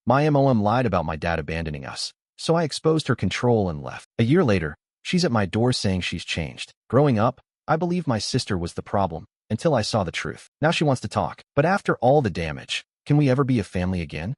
My mom lied about my dad abandoning us, so I exposed her control and left. A year later, she's at my door saying she's changed. Growing up, I believed my sister was the problem, until I saw the truth. Now she wants to talk. But after all the damage, can we ever be a family again?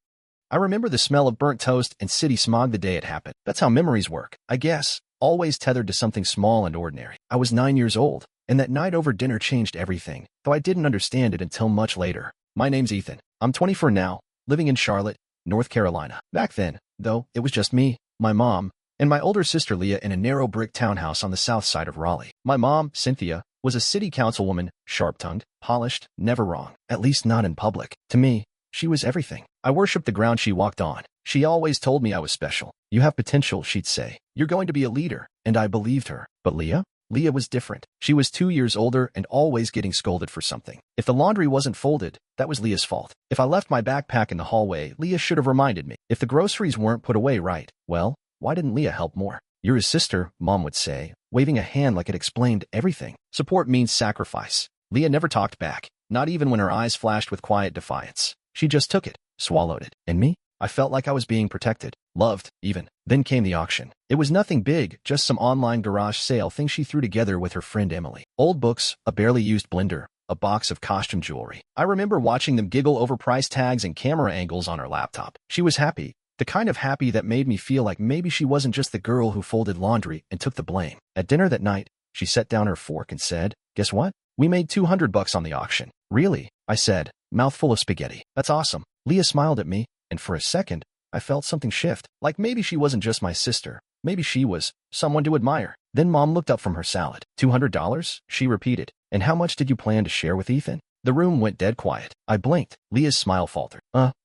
I remember the smell of burnt toast and city smog the day it happened. That's how memories work, I guess, always tethered to something small and ordinary. I was 9 years old, and that night over dinner changed everything, though I didn't understand it until much later. My name's Ethan. I'm 24 now, living in Charlotte, North Carolina. Back then, though, it was just me, my mom, and my older sister Leah in a narrow brick townhouse on the south side of Raleigh. My mom, Cynthia, was a city councilwoman, sharp-tongued, polished, never wrong, at least not in public. To me, she was everything. I worshipped the ground she walked on. She always told me I was special. You have potential, she'd say. You're going to be a leader, and I believed her. But Leah? Leah was different. She was 2 years older and always getting scolded for something. If the laundry wasn't folded, that was Leah's fault. If I left my backpack in the hallway, Leah should have reminded me. If the groceries weren't put away right, well, why didn't Leah help more? You're his sister, Mom would say, waving a hand like it explained everything. Support means sacrifice. Leah never talked back, not even when her eyes flashed with quiet defiance. She just took it, swallowed it. And me? I felt like I was being protected, loved, even. Then came the auction. It was nothing big, just some online garage sale thing she threw together with her friend Emily. Old books, a barely used blender, a box of costume jewelry. I remember watching them giggle over price tags and camera angles on her laptop. She was happy, the kind of happy that made me feel like maybe she wasn't just the girl who folded laundry and took the blame. At dinner that night, she set down her fork and said, "Guess what? We made $200 on the auction." "Really?" I said, mouthful of spaghetti. "That's awesome." Leah smiled at me, and for a second, I felt something shift. Like maybe she wasn't just my sister. Maybe she was someone to admire. Then Mom looked up from her salad. "$200? She repeated. "And how much did you plan to share with Ethan?" The room went dead quiet. I blinked. Leah's smile faltered.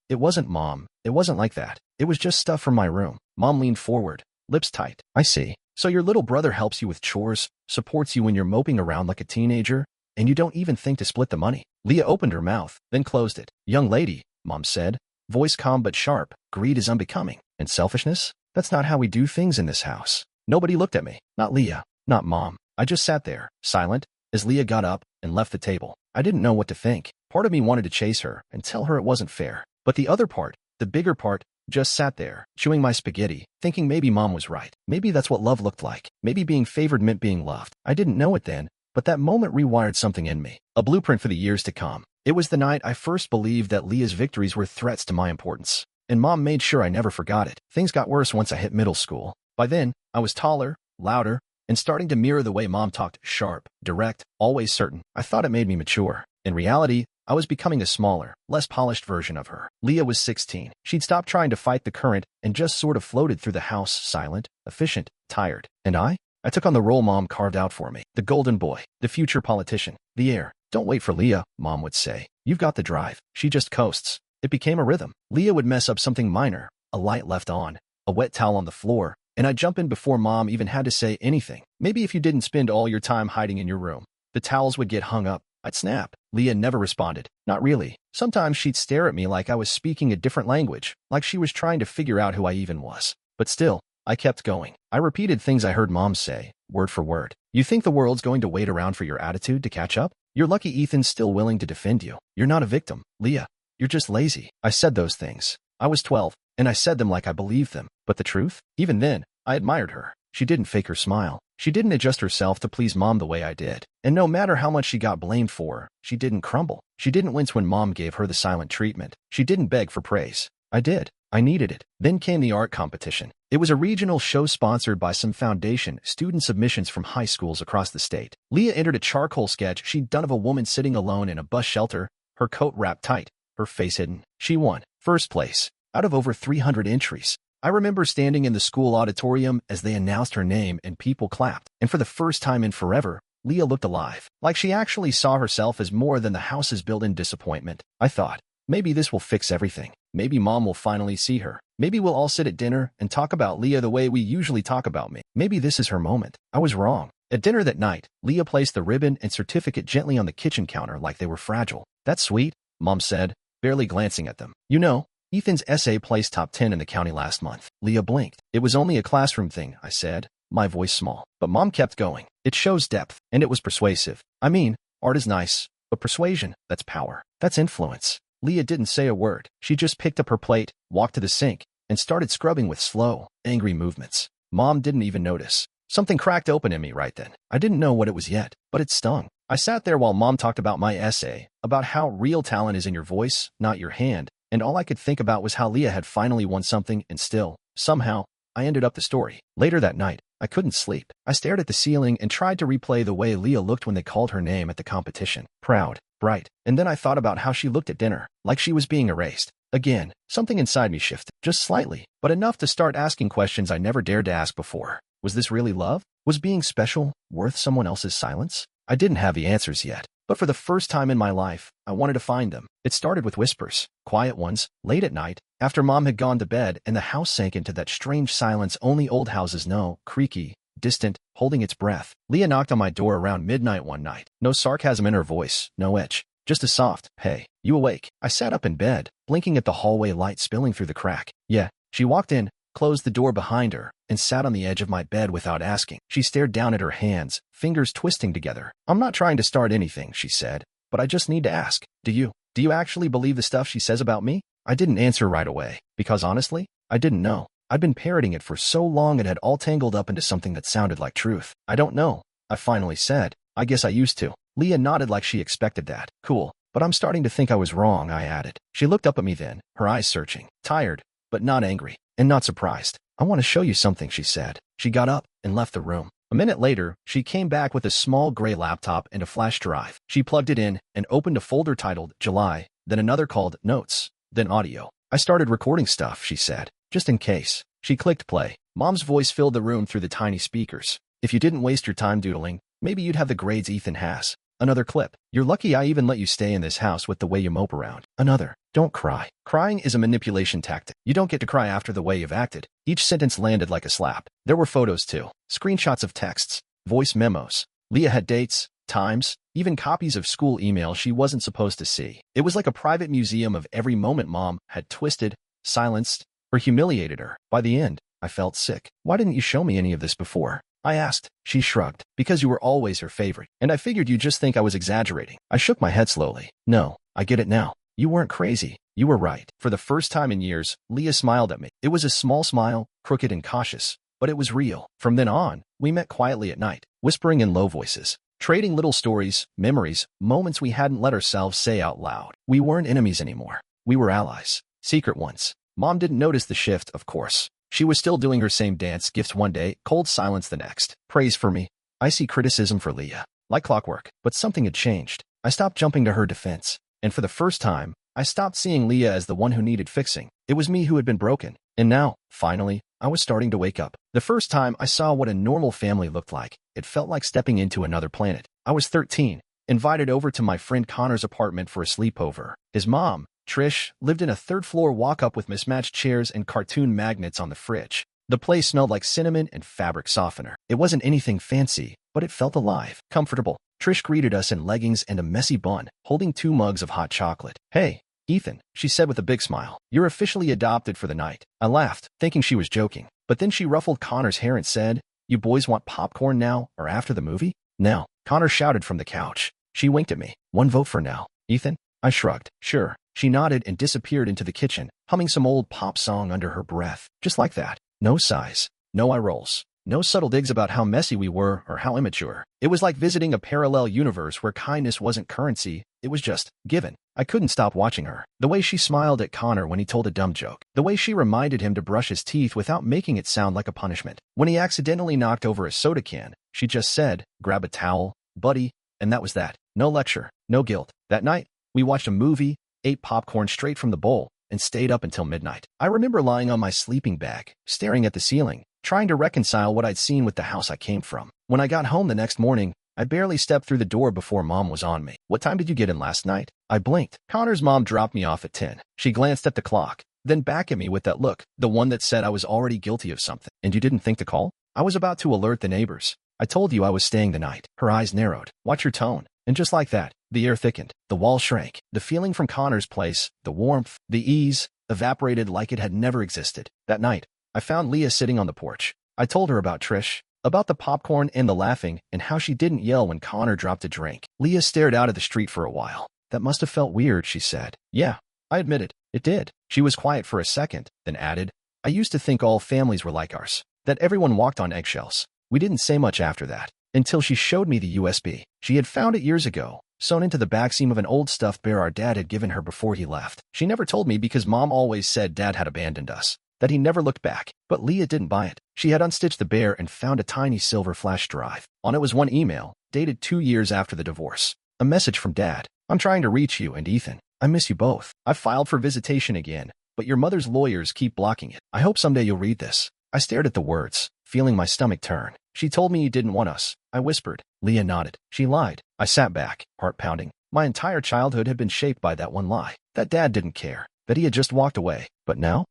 It wasn't, Mom. It wasn't like that. It was just stuff from my room." Mom leaned forward, lips tight. "I see. So your little brother helps you with chores, supports you when you're moping around like a teenager, and you don't even think to split the money?" Leah opened her mouth, then closed it. "Young lady," Mom said, voice calm but sharp, "greed is unbecoming. And selfishness? That's not how we do things in this house." Nobody looked at me. Not Leah, not Mom. I just sat there, silent, as Leah got up and left the table. I didn't know what to think. Part of me wanted to chase her and tell her it wasn't fair. But the other part, the bigger part, just sat there, chewing my spaghetti, thinking maybe Mom was right. Maybe that's what love looked like. Maybe being favored meant being loved. I didn't know it then, but that moment rewired something in me. A blueprint for the years to come. It was the night I first believed that Leah's victories were threats to my importance. And Mom made sure I never forgot it. Things got worse once I hit middle school. By then, I was taller, louder, and starting to mirror the way Mom talked, sharp, direct, always certain. I thought it made me mature. In reality, I was becoming a smaller, less polished version of her. Leah was 16. She'd stopped trying to fight the current and just sort of floated through the house, silent, efficient, tired. And I took on the role Mom carved out for me. The golden boy, the future politician, the heir. "Don't wait for Leah," Mom would say. "You've got the drive. She just coasts." It became a rhythm. Leah would mess up something minor, a light left on, a wet towel on the floor, and I'd jump in before Mom even had to say anything. Maybe if you didn't spend all your time hiding in your room, the towels would get hung up. I'd snap. Leah never responded. Not really. Sometimes she'd stare at me like I was speaking a different language, like she was trying to figure out who I even was. But still, I kept going. I repeated things I heard Mom say, word for word. "You think the world's going to wait around for your attitude to catch up? You're lucky Ethan's still willing to defend you. You're not a victim, Leah. You're just lazy." I said those things. I was 12, and I said them like I believed them. But the truth? Even then, I admired her. She didn't fake her smile. She didn't adjust herself to please Mom the way I did. And no matter how much she got blamed for, she didn't crumble. She didn't wince when Mom gave her the silent treatment. She didn't beg for praise. I did. I needed it. Then came the art competition. It was a regional show sponsored by some foundation, student submissions from high schools across the state. Leah entered a charcoal sketch she'd done of a woman sitting alone in a bus shelter, her coat wrapped tight, her face hidden. She won. First place. Out of over 300 entries. I remember standing in the school auditorium as they announced her name and people clapped. And for the first time in forever, Leah looked alive. Like she actually saw herself as more than the house's built-in disappointment. I thought, maybe this will fix everything. Maybe Mom will finally see her. Maybe we'll all sit at dinner and talk about Leah the way we usually talk about me. Maybe this is her moment. I was wrong. At dinner that night, Leah placed the ribbon and certificate gently on the kitchen counter like they were fragile. "That's sweet," Mom said, barely glancing at them. "You know, Ethan's essay placed top 10 in the county last month." Leah blinked. "It was only a classroom thing," I said, my voice small. But Mom kept going. "It shows depth, and it was persuasive. I mean, art is nice, but persuasion, that's power. That's influence." Leah didn't say a word. She just picked up her plate, walked to the sink, and started scrubbing with slow, angry movements. Mom didn't even notice. Something cracked open in me right then. I didn't know what it was yet, but it stung. I sat there while Mom talked about my essay, about how real talent is in your voice, not your hand, and all I could think about was how Leah had finally won something, and still, somehow, I ended up the story. Later that night, I couldn't sleep. I stared at the ceiling and tried to replay the way Leah looked when they called her name at the competition. Proud, bright, and then I thought about how she looked at dinner, like she was being erased. Again, something inside me shifted, just slightly, but enough to start asking questions I never dared to ask before. Was this really love? Was being special worth someone else's silence? I didn't have the answers yet, but for the first time in my life, I wanted to find them. It started with whispers, quiet ones, late at night, after Mom had gone to bed and the house sank into that strange silence only old houses know, creaky, distant, holding its breath. Leah knocked on my door around midnight one night. No sarcasm in her voice, no itch, just a soft, "Hey, you awake?" I sat up in bed, blinking at the hallway light spilling through the crack. Yeah. She walked in, closed the door behind her, and sat on the edge of my bed without asking. She stared down at her hands, fingers twisting together. "I'm not trying to start anything," she said, "but I just need to ask. Do you actually believe the stuff she says about me?" I didn't answer right away, because honestly, I didn't know. I'd been parroting it for so long it had all tangled up into something that sounded like truth. "I don't know," I finally said. "I guess I used to." Leah nodded like she expected that. "Cool, but I'm starting to think I was wrong," I added. She looked up at me then, her eyes searching, tired, but not angry, and not surprised. "I want to show you something," she said. She got up and left the room. A minute later, she came back with a small gray laptop and a flash drive. She plugged it in and opened a folder titled July, then another called Notes, then Audio. "I started recording stuff," she said, "just in case." She clicked play. Mom's voice filled the room through the tiny speakers. "If you didn't waste your time doodling, maybe you'd have the grades Ethan has." Another clip. "You're lucky I even let you stay in this house with the way you mope around." Another. "Don't cry. Crying is a manipulation tactic. You don't get to cry after the way you've acted." Each sentence landed like a slap. There were photos too. Screenshots of texts. Voice memos. Leah had dates, times, even copies of school emails she wasn't supposed to see. It was like a private museum of every moment Mom had twisted, silenced, or humiliated her. By the end, I felt sick. "Why didn't you show me any of this before?" I asked. She shrugged. "Because you were always her favorite, and I figured you'd just think I was exaggerating." I shook my head slowly. "No, I get it now. You weren't crazy. You were right." For the first time in years, Leah smiled at me. It was a small smile, crooked and cautious, but it was real. From then on, we met quietly at night, whispering in low voices, trading little stories, memories, moments we hadn't let ourselves say out loud. We weren't enemies anymore. We were allies. Secret ones. Mom didn't notice the shift, of course. She was still doing her same dance, gifts one day, cold silence the next. Praise for me. Icy criticism for Leah. Like clockwork. But something had changed. I stopped jumping to her defense. And for the first time, I stopped seeing Leah as the one who needed fixing. It was me who had been broken. And now, finally, I was starting to wake up. The first time I saw what a normal family looked like, it felt like stepping into another planet. I was 13, invited over to my friend Connor's apartment for a sleepover. His mom, Trish, lived in a third-floor walk-up with mismatched chairs and cartoon magnets on the fridge. The place smelled like cinnamon and fabric softener. It wasn't anything fancy, but it felt alive, comfortable. Trish greeted us in leggings and a messy bun, holding 2 mugs of hot chocolate. "Hey, Ethan," she said with a big smile. "You're officially adopted for the night." I laughed, thinking she was joking. But then she ruffled Connor's hair and said, "You boys want popcorn now or after the movie?" "Now," Connor shouted from the couch. She winked at me. "One vote for now, Ethan." I shrugged. "Sure." She nodded and disappeared into the kitchen, humming some old pop song under her breath. Just like that. No sighs. No eye rolls. No subtle digs about how messy we were or how immature. It was like visiting a parallel universe where kindness wasn't currency, it was just given. I couldn't stop watching her. The way she smiled at Connor when he told a dumb joke. The way she reminded him to brush his teeth without making it sound like a punishment. When he accidentally knocked over a soda can, she just said, "Grab a towel, buddy," and that was that. No lecture, no guilt. That night, we watched a movie, ate popcorn straight from the bowl, and stayed up until midnight. I remember lying on my sleeping bag, staring at the ceiling, trying to reconcile what I'd seen with the house I came from. When I got home the next morning, I barely stepped through the door before Mom was on me. "What time did you get in last night?" I blinked. Connor's mom dropped me off at 10. She glanced at the clock, then back at me with that look, the one that said I was already guilty of something. "And you didn't think to call?" I was about to alert the neighbors. "I told you I was staying the night." Her eyes narrowed. "Watch your tone." And just like that, the air thickened. The wall shrank. The feeling from Connor's place, the warmth, the ease, evaporated like it had never existed. That night, I found Leah sitting on the porch. I told her about Trish, about the popcorn and the laughing, and how she didn't yell when Connor dropped a drink. Leah stared out at the street for a while. "That must have felt weird," she said. "Yeah, I admitted, it did. She was quiet for a second, then added, I used to think all families were like ours, that everyone walked on eggshells. We didn't say much after that, until she showed me the USB. She had found it years ago, sewn into the backseam of an old stuffed bear our dad had given her before he left. She never told me because Mom always said Dad had abandoned us, that he never looked back. But Leah didn't buy it. She had unstitched the bear and found a tiny silver flash drive. On it was one email, dated 2 years after the divorce. A message from Dad. I'm trying to reach you and Ethan. I miss you both. I've filed for visitation again, but your mother's lawyers keep blocking it. I hope someday you'll read this. I stared at the words, feeling my stomach turn. She told me you didn't want us. I whispered. Leah nodded. She lied. I sat back, heart pounding. My entire childhood had been shaped by that one lie. That Dad didn't care. That he had just walked away. But now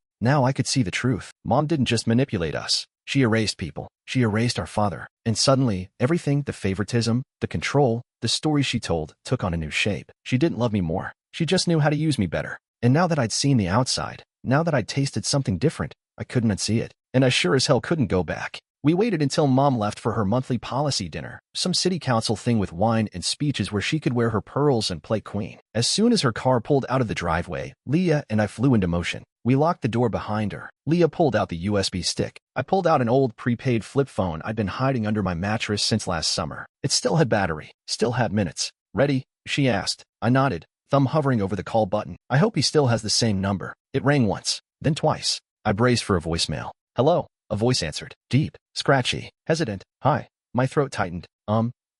I could see the truth. Mom didn't just manipulate us. She erased people. She erased our father. And suddenly, everything, the favoritism, the control, the stories she told, took on a new shape. She didn't love me more. She just knew how to use me better. And now that I'd seen the outside, now that I'd tasted something different, I couldn't unsee it. And I sure as hell couldn't go back. We waited until Mom left for her monthly policy dinner, some city council thing with wine and speeches where she could wear her pearls and play queen. As soon as her car pulled out of the driveway, Leah and I flew into motion. We locked the door behind her. Leah pulled out the USB stick. I pulled out an old prepaid flip phone I'd been hiding under my mattress since last summer. It still had battery, still had minutes. Ready? She asked. I nodded, thumb hovering over the call button. I hope he still has the same number. It rang once, then twice. I braced for a voicemail. Hello? A voice answered. Deep, scratchy, hesitant. Hi. My throat tightened.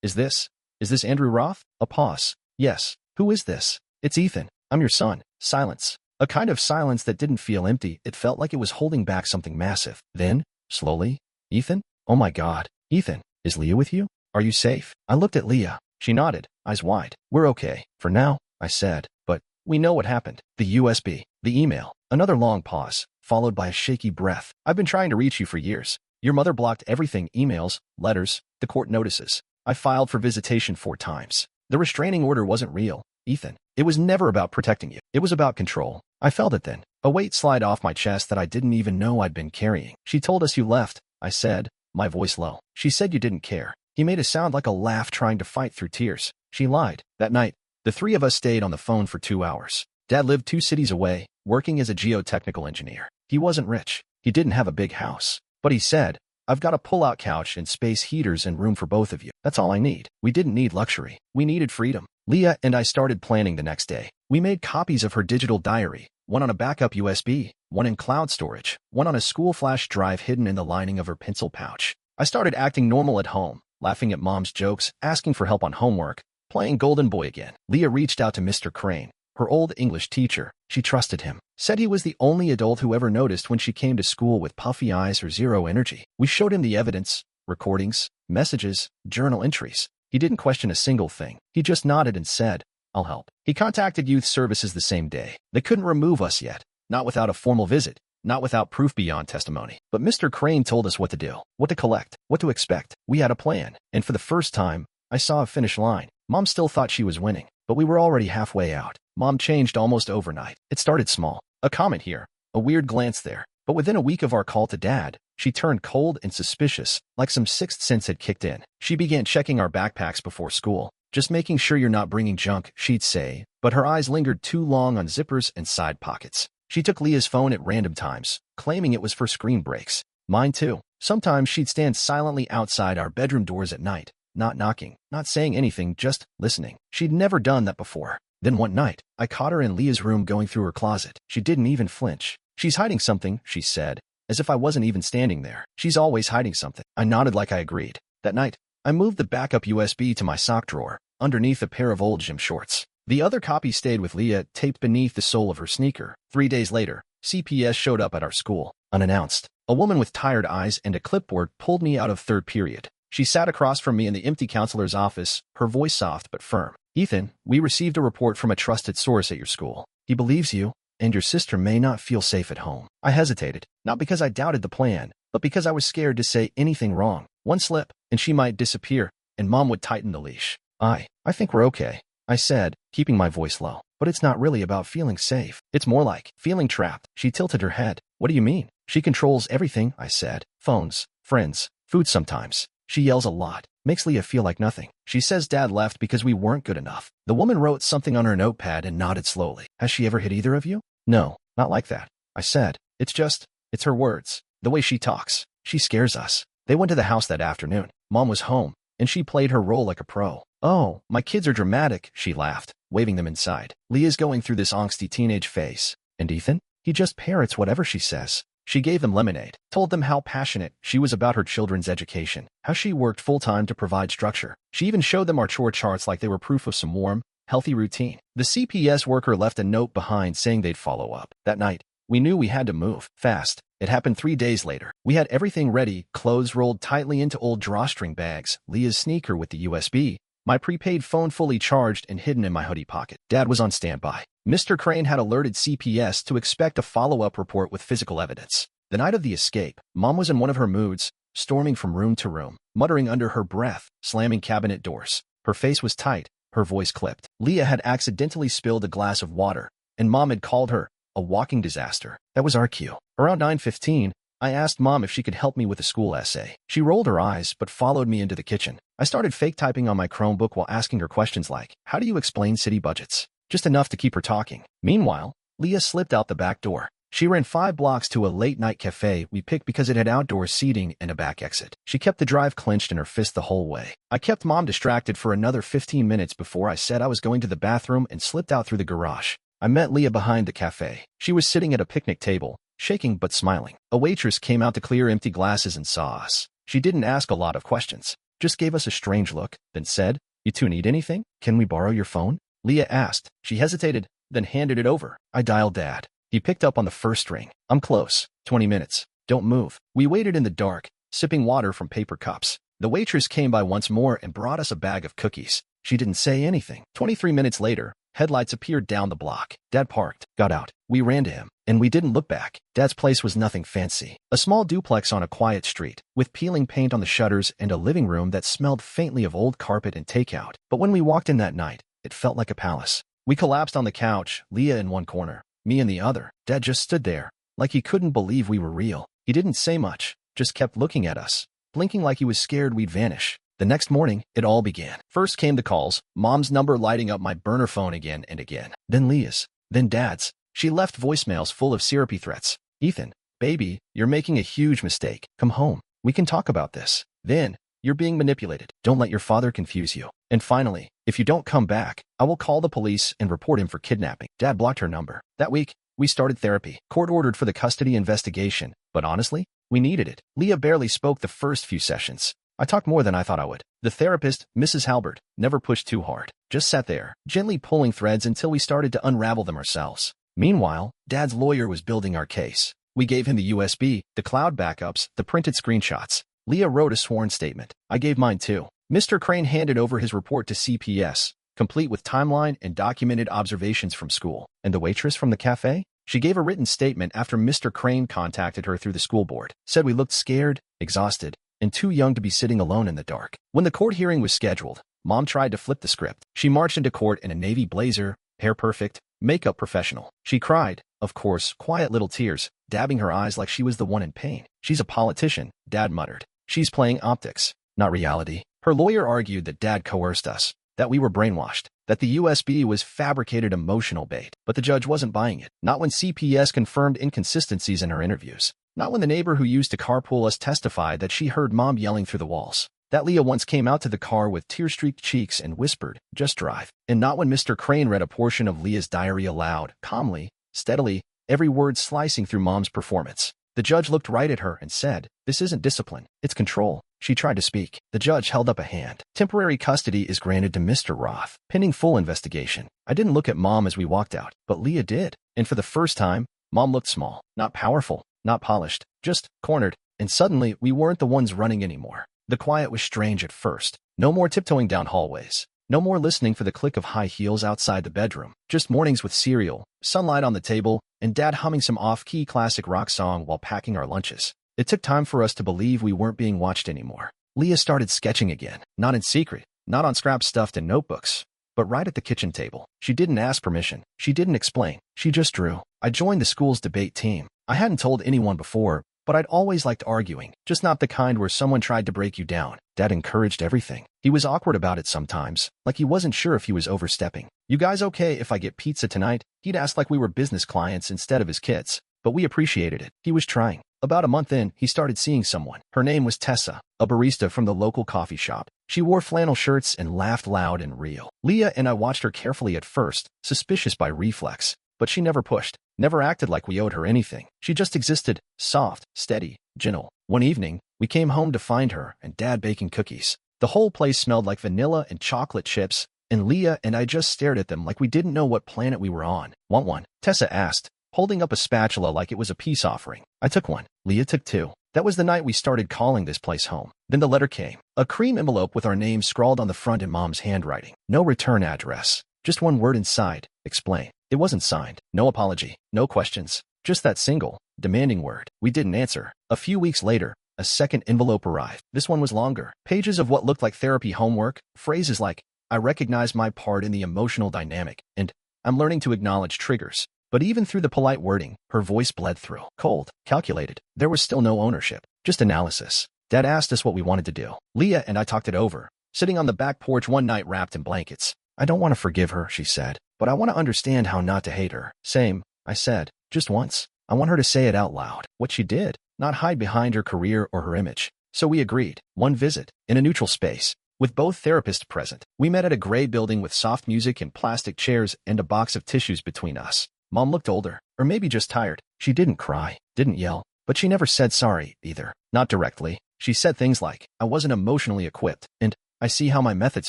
Is this Andrew Roth? A pause. Yes. Who is this? It's Ethan. I'm your son. Silence. A kind of silence that didn't feel empty. It felt like it was holding back something massive. Then, slowly, Ethan? Oh my God. Ethan, is Leah with you? Are you safe? I looked at Leah. She nodded, eyes wide. We're okay. For now, I said. But we know what happened. The USB, the email. Another long pause, followed by a shaky breath. I've been trying to reach you for years. Your mother blocked everything, emails, letters, the court notices. I filed for visitation 4 times. The restraining order wasn't real, Ethan. It was never about protecting you. It was about control. I felt it then. A weight slide off my chest that I didn't even know I'd been carrying. She told us you left, I said, my voice low. She said you didn't care. He made a sound like a laugh trying to fight through tears. She lied. That night, the 3 of us stayed on the phone for 2 hours. Dad lived 2 cities away, working as a geotechnical engineer. He wasn't rich. He didn't have a big house. But he said, I've got a pull-out couch and space heaters and room for both of you. That's all I need. We didn't need luxury. We needed freedom. Leah and I started planning the next day. We made copies of her digital diary, one on a backup USB, one in cloud storage, one on a school flash drive hidden in the lining of her pencil pouch. I started acting normal at home, laughing at Mom's jokes, asking for help on homework, playing Golden Boy again. Leah reached out to Mr. Crane, her old English teacher. She trusted him. Said he was the only adult who ever noticed when she came to school with puffy eyes or zero energy. We showed him the evidence, recordings, messages, journal entries. He didn't question a single thing. He just nodded and said, I'll help. He contacted youth services the same day. They couldn't remove us yet, not without a formal visit, not without proof beyond testimony. But Mr. Crane told us what to do, what to collect, what to expect. We had a plan, and for the first time, I saw a finish line. Mom still thought she was winning, but we were already halfway out. Mom changed almost overnight. It started small. A comment here, a weird glance there. But within a week of our call to Dad, she turned cold and suspicious, like some sixth sense had kicked in. She began checking our backpacks before school. Just making sure you're not bringing junk, she'd say, but her eyes lingered too long on zippers and side pockets. She took Leah's phone at random times, claiming it was for screen breaks. Mine too. Sometimes she'd stand silently outside our bedroom doors at night, not knocking, not saying anything, just listening. She'd never done that before. Then one night, I caught her in Leah's room going through her closet. She didn't even flinch. She's hiding something, she said, as if I wasn't even standing there. She's always hiding something. I nodded like I agreed. That night, I moved the backup USB to my sock drawer, underneath a pair of old gym shorts. The other copy stayed with Leah, taped beneath the sole of her sneaker. 3 days later, CPS showed up at our school, unannounced. A woman with tired eyes and a clipboard pulled me out of third period. She sat across from me in the empty counselor's office, her voice soft but firm. Ethan, we received a report from a trusted source at your school. He believes you, and your sister may not feel safe at home. I hesitated, not because I doubted the plan, but because I was scared to say anything wrong. One slip, and she might disappear, and Mom would tighten the leash. I think we're okay, I said, keeping my voice low. But it's not really about feeling safe. It's more like feeling trapped. She tilted her head. What do you mean? She controls everything, I said. Phones, friends, food sometimes. She yells a lot. Makes Leah feel like nothing. She says Dad left because we weren't good enough. The woman wrote something on her notepad and nodded slowly. Has she ever hit either of you? No, not like that. I said. It's her words. The way she talks. She scares us. They went to the house that afternoon. Mom was home, and she played her role like a pro. Oh, my kids are dramatic, she laughed, waving them inside. Leah's going through this angsty teenage phase. And Ethan? He just parrots whatever she says. She gave them lemonade, told them how passionate she was about her children's education, how she worked full-time to provide structure. She even showed them our chore charts like they were proof of some warm, healthy routine. The CPS worker left a note behind saying they'd follow up. That night, we knew we had to move fast. It happened 3 days later. We had everything ready, clothes rolled tightly into old drawstring bags, Leah's sneaker with the USB, my prepaid phone fully charged and hidden in my hoodie pocket. Dad was on standby. Mr. Crane had alerted CPS to expect a follow-up report with physical evidence. The night of the escape, Mom was in one of her moods, storming from room to room, muttering under her breath, slamming cabinet doors. Her face was tight, her voice clipped. Leah had accidentally spilled a glass of water, and Mom had called her a walking disaster. That was our cue. Around 9:15, I asked Mom if she could help me with a school essay. She rolled her eyes but followed me into the kitchen. I started fake typing on my Chromebook while asking her questions like, how do you explain city budgets? Just enough to keep her talking. Meanwhile, Leah slipped out the back door. She ran 5 blocks to a late-night cafe we picked because it had outdoor seating and a back exit. She kept the drive clenched in her fist the whole way. I kept Mom distracted for another 15 minutes before I said I was going to the bathroom and slipped out through the garage. I met Leah behind the cafe. She was sitting at a picnic table, shaking but smiling. A waitress came out to clear empty glasses and saw us. She didn't ask a lot of questions, just gave us a strange look, then said, "You two need anything? Can we borrow your phone?" Leah asked. She hesitated, then handed it over. I dialed Dad. He picked up on the first ring. "I'm close. 20 minutes. Don't move." We waited in the dark, sipping water from paper cups. The waitress came by once more and brought us a bag of cookies. She didn't say anything. 23 minutes later, headlights appeared down the block. Dad parked, got out. We ran to him, and we didn't look back. Dad's place was nothing fancy. A small duplex on a quiet street, with peeling paint on the shutters and a living room that smelled faintly of old carpet and takeout. But when we walked in that night, it felt like a palace. We collapsed on the couch, Leah in one corner, me in the other. Dad just stood there, like he couldn't believe we were real. He didn't say much, just kept looking at us, blinking like he was scared we'd vanish. The next morning, it all began. First came the calls, Mom's number lighting up my burner phone again and again. Then Leah's. Then Dad's. She left voicemails full of syrupy threats. "Ethan, baby, you're making a huge mistake. Come home. We can talk about this. Then, you're being manipulated. Don't let your father confuse you. And finally, if you don't come back, I will call the police and report him for kidnapping." Dad blocked her number. That week, we started therapy. Court ordered for the custody investigation, but honestly, we needed it. Leah barely spoke the first few sessions. I talked more than I thought I would. The therapist, Mrs. Halbert, never pushed too hard. Just sat there, gently pulling threads until we started to unravel them ourselves. Meanwhile, Dad's lawyer was building our case. We gave him the USB, the cloud backups, the printed screenshots. Leah wrote a sworn statement. I gave mine too. Mr. Crane handed over his report to CPS, complete with timeline and documented observations from school. And the waitress from the cafe? She gave a written statement after Mr. Crane contacted her through the school board. Said we looked scared, exhausted, and too young to be sitting alone in the dark. When the court hearing was scheduled, Mom tried to flip the script. She marched into court in a navy blazer, hair perfect, makeup professional. She cried, of course, quiet little tears, dabbing her eyes like she was the one in pain. "She's a politician," Dad muttered. "She's playing optics, not reality." Her lawyer argued that Dad coerced us, that we were brainwashed, that the USB was fabricated emotional bait. But the judge wasn't buying it. Not when CPS confirmed inconsistencies in her interviews. Not when the neighbor who used to carpool us testified that she heard Mom yelling through the walls. That Leah once came out to the car with tear-streaked cheeks and whispered, "Just drive." And not when Mr. Crane read a portion of Leah's diary aloud, calmly, steadily, every word slicing through Mom's performance. The judge looked right at her and said, "This isn't discipline, it's control." She tried to speak. The judge held up a hand. "Temporary custody is granted to Mr. Roth, pending full investigation." I didn't look at Mom as we walked out, but Leah did. And for the first time, Mom looked small, not powerful, not polished, just cornered. And suddenly, we weren't the ones running anymore. The quiet was strange at first. No more tiptoeing down hallways. No more listening for the click of high heels outside the bedroom. Just mornings with cereal, sunlight on the table, and Dad humming some off-key classic rock song while packing our lunches. It took time for us to believe we weren't being watched anymore. Leah started sketching again, not in secret, not on scraps stuffed in notebooks, but right at the kitchen table. She didn't ask permission. She didn't explain. She just drew. I joined the school's debate team. I hadn't told anyone before, but I'd always liked arguing, just not the kind where someone tried to break you down. Dad encouraged everything. He was awkward about it sometimes, like he wasn't sure if he was overstepping. "You guys okay if I get pizza tonight?" He'd ask like we were business clients instead of his kids, but we appreciated it. He was trying. About a month in, he started seeing someone. Her name was Tessa, a barista from the local coffee shop. She wore flannel shirts and laughed loud and real. Leah and I watched her carefully at first, suspicious by reflex, but she never pushed, never acted like we owed her anything. She just existed, soft, steady, gentle. One evening, we came home to find her and Dad baking cookies. The whole place smelled like vanilla and chocolate chips, and Leah and I just stared at them like we didn't know what planet we were on. "Want one?" Tessa asked, holding up a spatula like it was a peace offering. I took one. Leah took two. That was the night we started calling this place home. Then the letter came. A cream envelope with our names scrawled on the front in Mom's handwriting. No return address. Just one word inside. Explain. It wasn't signed. No apology. No questions. Just that single, demanding word. We didn't answer. A few weeks later, a second envelope arrived. This one was longer. Pages of what looked like therapy homework. Phrases like, "I recognize my part in the emotional dynamic," and "I'm learning to acknowledge triggers." But even through the polite wording, her voice bled through. Cold, calculated. There was still no ownership, just analysis. Dad asked us what we wanted to do. Leah and I talked it over, sitting on the back porch one night wrapped in blankets. "I don't want to forgive her," she said, "but I want to understand how not to hate her." "Same," I said, "just once. I want her to say it out loud, what she did, not hide behind her career or her image." So we agreed. One visit, in a neutral space, with both therapists present. We met at a gray building with soft music and plastic chairs and a box of tissues between us. Mom looked older, or maybe just tired. She didn't cry, didn't yell, but she never said sorry, either. Not directly. She said things like, "I wasn't emotionally equipped," and "I see how my methods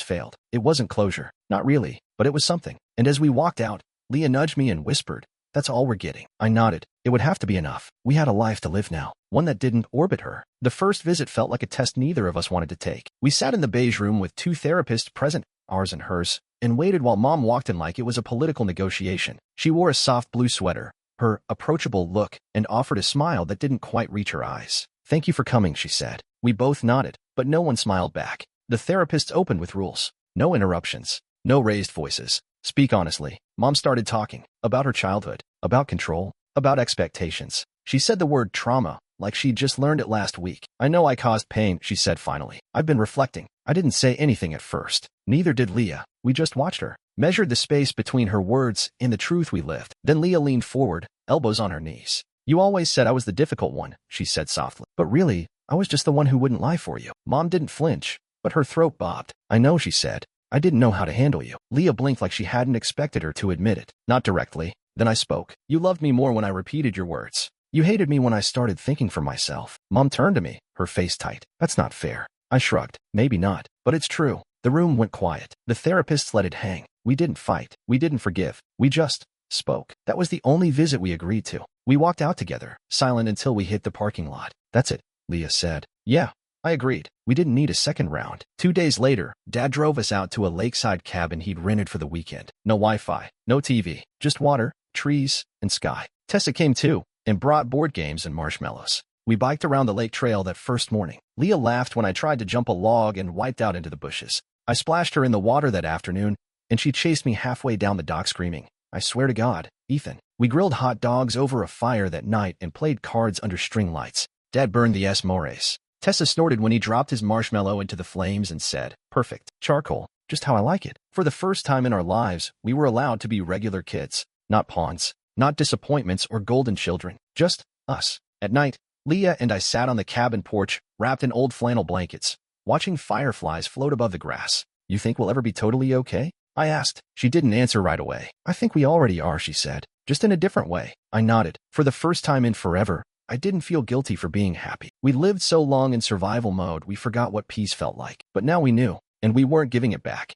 failed." It wasn't closure. Not really, but it was something. And as we walked out, Leah nudged me and whispered, "That's all we're getting." I nodded. It would have to be enough. We had a life to live now, one that didn't orbit her. The first visit felt like a test neither of us wanted to take. We sat in the beige room with two therapists present, ours and hers, and waited while Mom walked in like it was a political negotiation. She wore a soft blue sweater, her approachable look, and offered a smile that didn't quite reach her eyes. "Thank you for coming," she said. We both nodded, but no one smiled back. The therapist opened with rules. No interruptions. No raised voices. Speak honestly. Mom started talking. About her childhood. About control. About expectations. She said the word trauma, like she'd just learned it last week. "I know I caused pain," she said finally. "I've been reflecting." I didn't say anything at first. Neither did Leah. We just watched her, measured the space between her words and the truth we lived. Then Leah leaned forward, elbows on her knees. "You always said I was the difficult one," she said softly. "But really, I was just the one who wouldn't lie for you." Mom didn't flinch, but her throat bobbed. "I know," she said. "I didn't know how to handle you." Leah blinked like she hadn't expected her to admit it. Not directly. Then I spoke. "You loved me more when I repeated your words. You hated me when I started thinking for myself." Mom turned to me, her face tight. "That's not fair." I shrugged. "Maybe not, but it's true." The room went quiet. The therapists let it hang. We didn't fight. We didn't forgive. We just spoke. That was the only visit we agreed to. We walked out together, silent until we hit the parking lot. "That's it," Leah said. "Yeah." I agreed. We didn't need a second round. 2 days later, Dad drove us out to a lakeside cabin he'd rented for the weekend. No Wi-Fi, no TV, just water, trees, and sky. Tessa came too, and brought board games and marshmallows. We biked around the lake trail that first morning. Leah laughed when I tried to jump a log and wiped out into the bushes. I splashed her in the water that afternoon, and she chased me halfway down the dock screaming, "I swear to God, Ethan." We grilled hot dogs over a fire that night and played cards under string lights. Dad burned the s'mores. Tessa snorted when he dropped his marshmallow into the flames and said, "Perfect. Charcoal. Just how I like it." For the first time in our lives, we were allowed to be regular kids. Not pawns. Not disappointments or golden children. Just us. At night, Leah and I sat on the cabin porch, wrapped in old flannel blankets, watching fireflies float above the grass. "You think we'll ever be totally okay?" I asked. She didn't answer right away. "I think we already are," she said. "Just in a different way." I nodded. For the first time in forever, I didn't feel guilty for being happy. We lived so long in survival mode, we forgot what peace felt like. But now we knew, and we weren't giving it back.